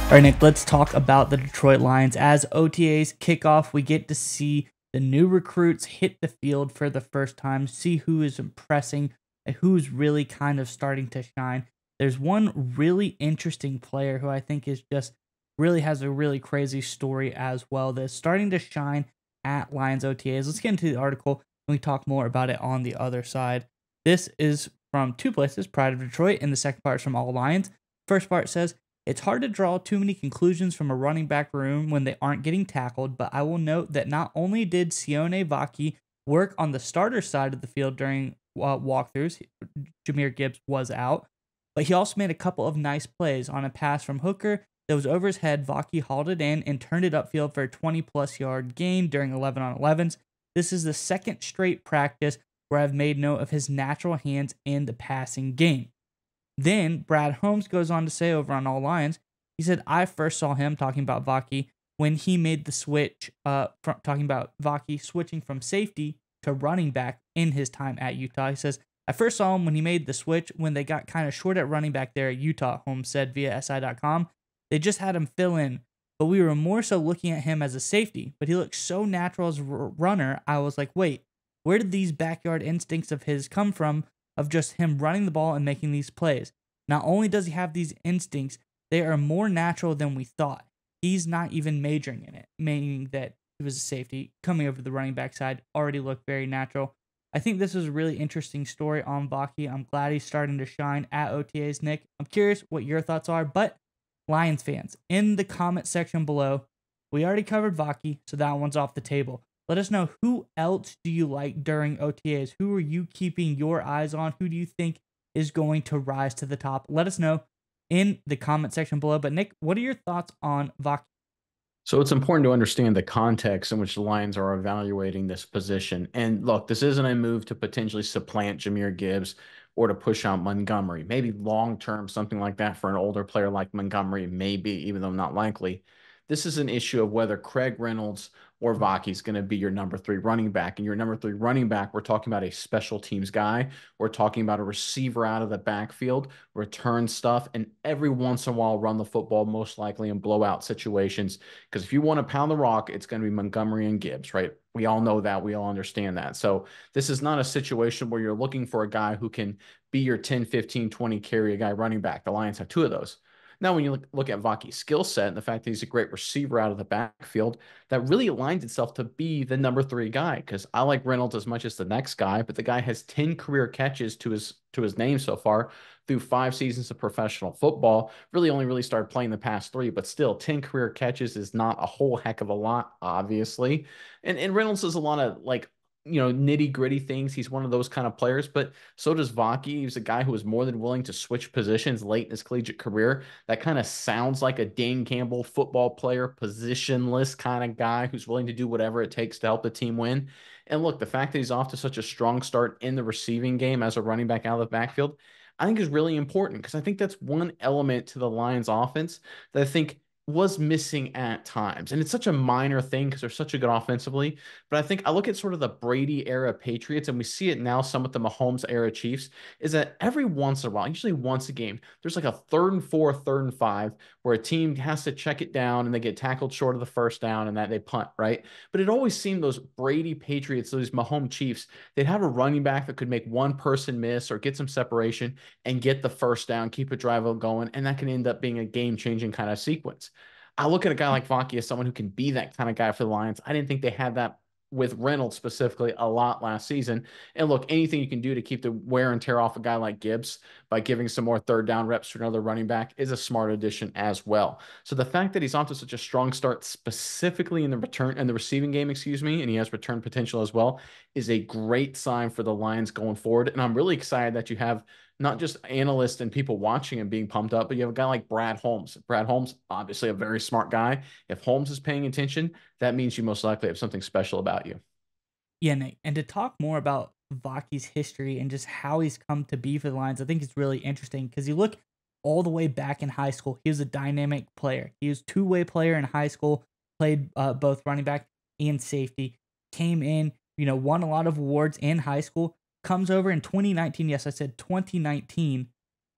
All right, Nick, let's talk about the Detroit Lions. As OTAs kick off, we get to see the new recruits hit the field for the first time, see who is impressing and who's really kind of starting to shine. There's one really interesting player who I think is just really has a really crazy story as well that's starting to shine at Lions OTAs. Let's get into the article and we talk more about it on the other side. This is from two places, Pride of Detroit, and the second part is from All Lions. First part says, it's hard to draw too many conclusions from a running back room when they aren't getting tackled, but I will note that not only did Sione Vaki work on the starter side of the field during walkthroughs, Jahmyr Gibbs was out, but he also made a couple of nice plays on a pass from Hooker that was over his head. Vaki hauled it in and turned it upfield for a 20-plus yard gain during 11-on-11s. This is the second straight practice where I've made note of his natural hands in the passing game. Then Brad Holmes goes on to say over on All Lions, he said, I first saw him, talking about Vaki, when he made the switch, talking about Vaki switching from safety to running back in his time at Utah. He says, I first saw him when he made the switch when they got kind of short at running back there at Utah, Holmes said via SI.com. They just had him fill in, but we were more so looking at him as a safety, but he looked so natural as a runner. I was like, wait, where did these backyard instincts of his come from? Of just him running the ball and making these plays. Not only does he have these instincts, they are more natural than we thought. He's not even majoring in it, meaning that he was a safety. Coming over to the running back side, already looked very natural. I think this is a really interesting story on Vaki. I'm glad he's starting to shine at OTAs, Nick. I'm curious what your thoughts are, but Lions fans, in the comment section below, we already covered Vaki, so that one's off the table. Let us know, who else do you like during OTAs? Who are you keeping your eyes on? Who do you think is going to rise to the top? Let us know in the comment section below. But Nick, what are your thoughts on Vaki? So it's important to understand the context in which the Lions are evaluating this position. And look, this isn't a move to potentially supplant Jahmyr Gibbs or to push out Montgomery. Maybe long term, something like that for an older player like Montgomery, maybe, even though not likely. This is an issue of whether Craig Reynolds or Vaki is going to be your number three running back. And your number three running back, we're talking about a special teams guy. We're talking about a receiver out of the backfield, return stuff, and every once in a while run the football, most likely in blowout situations. Because if you want to pound the rock, it's going to be Montgomery and Gibbs, right? We all know that. We all understand that. So this is not a situation where you're looking for a guy who can be your 10, 15, 20 carry a guy running back. The Lions have two of those. Now, when you look at Vaki's skill set and the fact that he's a great receiver out of the backfield, that really aligns itself to be the number three guy. Because I like Reynolds as much as the next guy, but the guy has 10 career catches to his name so far through 5 seasons of professional football. Really started playing the past 3, but still 10 career catches is not a whole heck of a lot, obviously. And Reynolds does a lot of nitty gritty things. He's one of those kind of players, but so does Vaki. He's a guy who is more than willing to switch positions late in his collegiate career. That kind of sounds like a Dane Campbell football player, positionless kind of guy who's willing to do whatever it takes to help the team win. And look, the fact that he's off to such a strong start in the receiving game as a running back out of the backfield, I think is really important because I think that's one element to the Lions offense that I think was missing at times. And it's such a minor thing because they're such a good offensively. But I think I look at sort of the Brady era Patriots, and we see it now some with the Mahomes era Chiefs, is that every once in a while, usually once a game, there's like a 3rd and 4, 3rd and 5, where a team has to check it down and they get tackled short of the first down and that they punt, right? But it always seemed those Brady Patriots, those Mahomes Chiefs, they'd have a running back that could make one person miss or get some separation and get the first down, keep a drive going, and that can end up being a game-changing kind of sequence. I look at a guy like Vaki as someone who can be that kind of guy for the Lions. I didn't think they had that with Reynolds specifically a lot last season. And look, anything you can do to keep the wear and tear off a guy like Gibbs by giving some more third down reps to another running back is a smart addition as well. So the fact that he's off to such a strong start specifically in the receiving game, excuse me, and he has return potential as well, is a great sign for the Lions going forward. And I'm really excited that you have not just analysts and people watching and being pumped up, but you have a guy like Brad Holmes. Brad Holmes, obviously a very smart guy. If Holmes is paying attention, that means you most likely have something special about you. Yeah, Nick. And to talk more about Vaki's history and just how he's come to be for the Lions, I think it's really interesting because you look all the way back in high school, he was a dynamic player. He was a two-way player in high school, played both running back and safety, came in, won a lot of awards in high school, comes over in 2019. Yes, I said 2019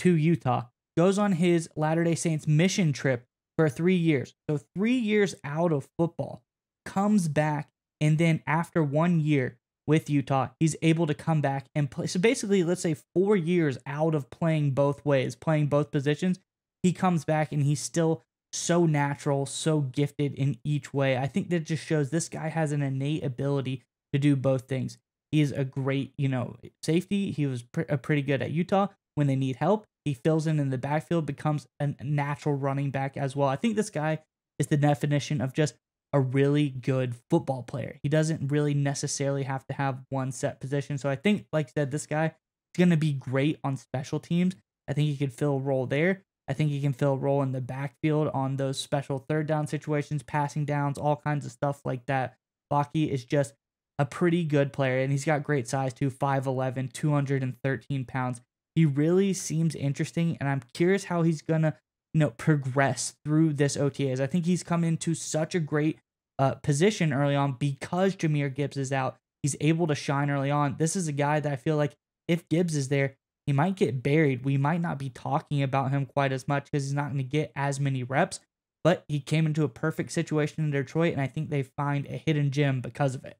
to Utah, goes on his Latter-day Saints mission trip for 3 years. So 3 years out of football, comes back, and then after 1 year with Utah, he's able to come back and play. So basically, let's say 4 years out of playing both ways, playing both positions, he comes back and he's still so natural, so gifted in each way. I think that just shows this guy has an innate ability to do both things. He is a great, safety. He was pretty good at Utah when they need help. He fills in the backfield, becomes a natural running back as well. I think this guy is the definition of just a really good football player. He doesn't really necessarily have to have one set position. So I think, like I said, this guy is going to be great on special teams. I think he could fill a role there. I think he can fill a role in the backfield on those special third down situations, passing downs, all kinds of stuff like that. Baki is just a pretty good player, and he's got great size too, 5'11", 213 pounds. He really seems interesting, and I'm curious how he's going to progress through this OTAs. I think he's come into such a great position early on because Jahmyr Gibbs is out. He's able to shine early on. This is a guy that I feel like if Gibbs is there, he might get buried. We might not be talking about him quite as much because he's not going to get as many reps, but he came into a perfect situation in Detroit, and I think they find a hidden gem because of it.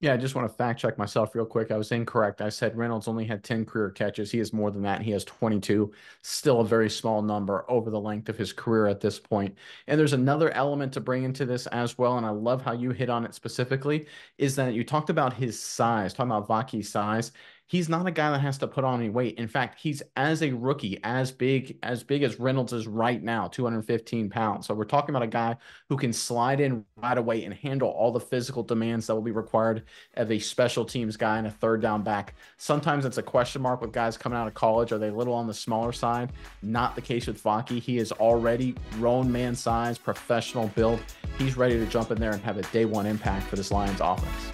Yeah, I just want to fact check myself real quick. I was incorrect. I said Reynolds only had 10 career catches. He has more than that. He has 22. Still a very small number over the length of his career at this point. And there's another element to bring into this as well, and I love how you hit on it specifically, is that you talked about his size, talking about Vaki's size. He's not a guy that has to put on any weight. In fact, he's as a rookie, as big as Reynolds is right now, 215 pounds. So we're talking about a guy who can slide in right away and handle all the physical demands that will be required of a special teams guy and a third down back. Sometimes it's a question mark with guys coming out of college. Are they a little on the smaller side? Not the case with Vaki. He is already grown man size, professional build. He's ready to jump in there and have a day one impact for this Lions offense.